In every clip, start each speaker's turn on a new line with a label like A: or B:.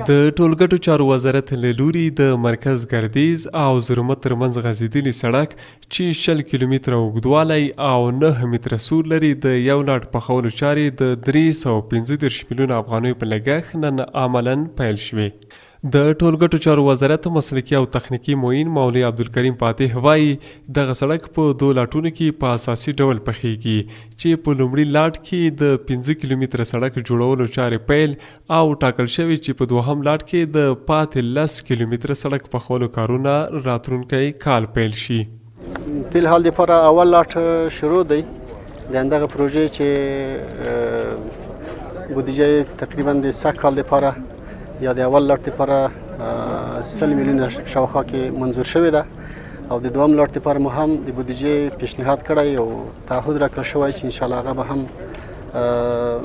A: د ټولګټو چارو وزارت له لوري د مرکز ګردیز او زرمت ترمنځ غځېدلي سړک چې 60 کیلومتره اوږدوالی او 9 متره سور لري د یو لاټ پخولو چارې د 315 میلیونه افغانیو په لګښت نن عملاً پیل شوې. د ټولګټو چارو وزارت مسلکي او تخنیکي معین مولوي عبدالکریم فاتح وایي دغه سړک په 2 لاټونو کې په اساسي ډول پخیږي چې په لومړي لاټ کې د 15 کیلومتره سړک جوړولو چارې پیل او ټاکل شوي چې په دوهم لاټ کې د پاتې 10 کیلومتره سړک پخولو کارونه راتلونکی کال پیل شي.
B: په الحال لپاره اول لاټ شروع دی د همدغه پروژې چې بودیجه تقریبا د سږ کال لپاره یا د اول لاټ لپاره 100 میلیونه شاوخوا کې منظور شوې ده او د دوم لاټ لپاره مو هم د بودیجې پیشنهاد کړی او تعهد راکړل شوی چې انشاءالله هغه به هم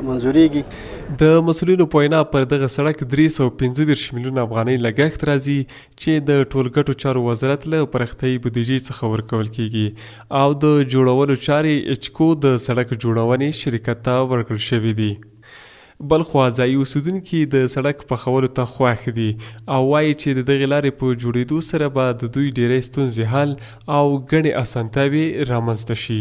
B: منظوریږي.
A: د مسؤلینو په وینا پر دغه سړک 315 میلیونه افغانۍ لګښت راځي چې د ټولګټو چارو وزارت له پرختیايي بودیجې څخه ورکول کیږي او د جوړولو چارې اچکو د سړک جوړونې شرکت ته ورکړل شوي دي. بلخوا ځایي اوسیدونکي د سړک پخولو ته خوښ دي او وایي چې د دغې لارې په جوړېدو سره به د دوی ډېری ستونزې حل او ګڼې اسانتیاوې رامنځته شي.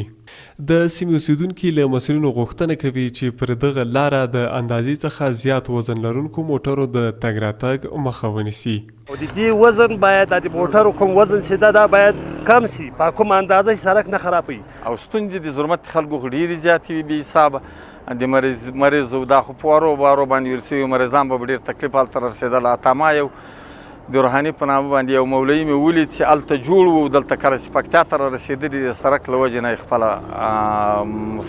A: د سیمې اوسیدونکي له مسؤلینو غوښتنه کوي چې پر دغه لاره د اندازې څخه زیات وزن لرونکو موټرو د تګ راتګ مخه ونیسي.
C: د دې وزن باید د موټرو کوم وزن چې دا باید کم سي په کوم اندازه چې سړک نه خرابوي
D: او ستونزې د زرمت خلکو ډېرې زیاتې وي بې حسابه د مریض دا خو په وارو باندې ویل شوي مریضان به ډېر تکلیف هلته رسېدل. اتا یو د روحاني په نامه باندې یو مولوي مې ولید چې هلته جوړ و دلته کله چې پکتیا ته رارسېدلي د سړک له وجې نه یې خپله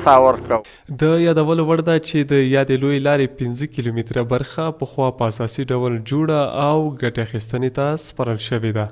D: ساه ورکړه.
A: د یادولو وړ ده چې د یادې لویې لارې 15 کیلومتره برخه پخوا په اساسي ډول جوړه او ګټې اخیستنې ته سپارل شوې ده.